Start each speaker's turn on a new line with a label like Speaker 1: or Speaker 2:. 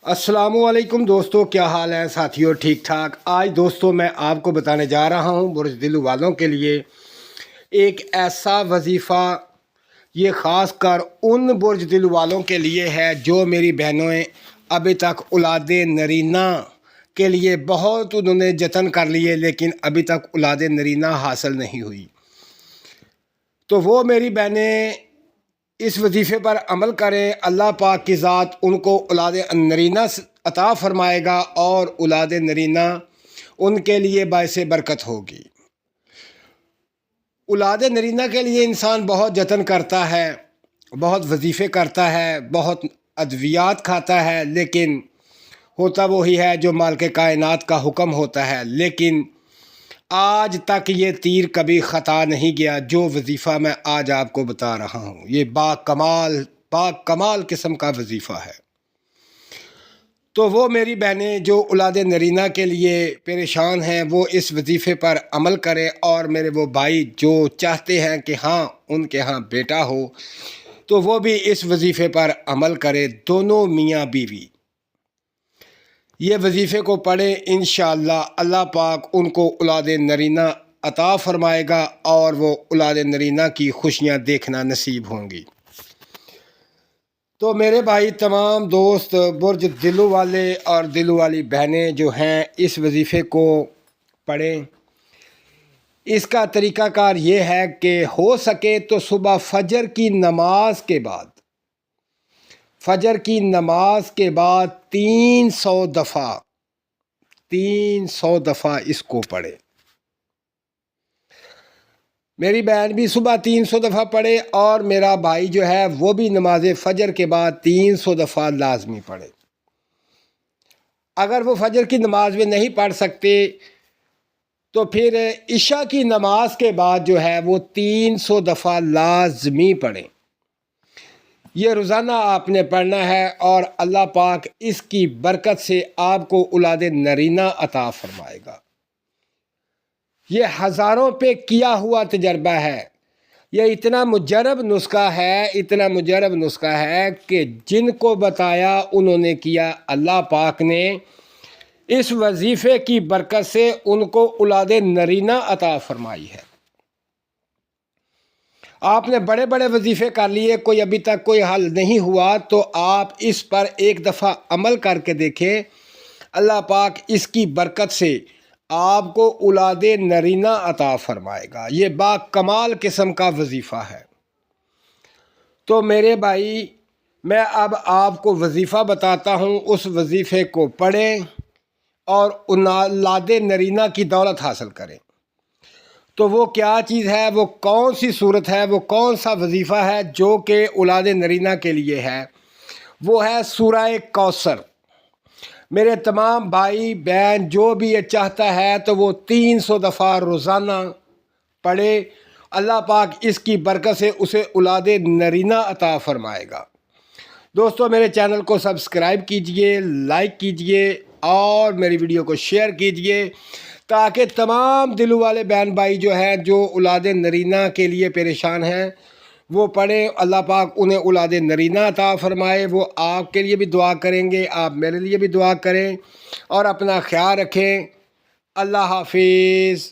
Speaker 1: अस्सलामु अलैकुम दोस्तों, क्या हाल है साथियों? ठीक ठाक। आज दोस्तों मैं आपको बताने जा रहा हूँ बुर्ज दिल वालों के लिए एक ऐसा वजीफ़ा, ये ख़ास कर उन बुर्ज दिल वालों के लिए है जो मेरी बहनों अभी तक औलाद नरीना के लिए बहुत उन्होंने जतन कर लिए, लेकिन अभी तक औलाद नरीना हासिल नहीं हुई। तो वो मेरी बहनें इस वजीफ़े पर अमल करें, अल्लाह पाक की ज़ात उनको औलाद नरीना अता फ़रमाएगा और औलाद नरीना उनके लिए बाइसे बरकत होगी। औलाद नरीना के लिए इंसान बहुत जतन करता है, बहुत वजीफ़े करता है, बहुत अद्वियात खाता है, लेकिन होता वही है जो मालिक कायनात का हुक्म होता है। लेकिन आज तक ये तीर कभी ख़ता नहीं गया जो वजीफ़ा मैं आज आपको बता रहा हूँ। ये बाकमाल किस्म का वजीफ़ा है। तो वो मेरी बहनें जो औलाद नरीना के लिए परेशान हैं वो इस वजीफ़े पर अमल करें, और मेरे वो भाई जो चाहते हैं कि हाँ उनके यहाँ बेटा हो तो वो भी इस वजीफ़े पर अमल करें। दोनों मियाँ बीवी ये वजीफ़े को पढ़ें, इंशाअल्लाह अल्लाह पाक उनको औलाद नरीना अता फ़रमाएगा और वो औलाद नरीना की खुशियाँ देखना नसीब होंगी। तो मेरे भाई तमाम दोस्त बुर्ज दिलों वाले और दिलों वाली बहनें जो हैं इस वजीफ़े को पढ़ें। इसका तरीक़ाकार ये है कि हो सके तो सुबह फजर की नमाज के बाद 300 दफ़ा इसको पढ़े। मेरी बहन भी सुबह 300 दफ़ा पढ़े और मेरा भाई जो है वो भी नमाज फ़जर के बाद 300 दफ़ा लाजमी पढ़े। अगर वो फजर की नमाज में नहीं पढ़ सकते तो फिर इशा की नमाज के बाद जो है वो 300 दफ़ा लाजमी पढ़ें। ये रोज़ाना आपने पढ़ना है और अल्लाह पाक इसकी बरकत से आपको औलाद नरीना अता फ़रमाएगा। ये हज़ारों पे किया हुआ तजर्बा है। ये इतना मुजरब नुस्खा है कि जिनको बताया उन्होंने किया। अल्लाह पाक ने इस वजीफ़े की बरकत से उनको औलाद नरीना अता फ़रमाई है। आपने बड़े बड़े वजीफ़े कर लिए, कोई अभी तक कोई हल नहीं हुआ, तो आप इस पर एक दफ़ा अमल करके देखें। अल्लाह पाक इसकी बरकत से आपको औलाद नरीना अता फ़रमाएगा। ये बाकमाल किस्म का वजीफ़ा है। तो मेरे भाई मैं अब आपको वजीफ़ा बताता हूँ, उस वजीफ़े को पढ़ें और औलाद नरीना की दौलत हासिल करें। तो वो क्या चीज़ है, वो कौन सी सूरत है, वो कौन सा वजीफ़ा है जो कि औलाद नरीना के लिए है? वो है सूरह कौसर। मेरे तमाम भाई बहन जो भी ये चाहता है तो वो 300 दफ़ा रोज़ाना पढ़े। अल्लाह पाक इसकी बरकत से उसे औलाद नरीना अता फ़रमाएगा। दोस्तों मेरे चैनल को सब्सक्राइब कीजिए, लाइक कीजिए और मेरी वीडियो को शेयर कीजिए ताकि तमाम दिलों वाले बहन भाई जो हैं जो औलाद नरीना के लिए परेशान हैं वो पढ़ें। अल्लाह पाक उन्हें औलाद नरीना अता फ़रमाए। वो आपके लिए भी दुआ करेंगे, आप मेरे लिए भी दुआ करें और अपना ख्याल रखें। अल्लाह हाफिज़।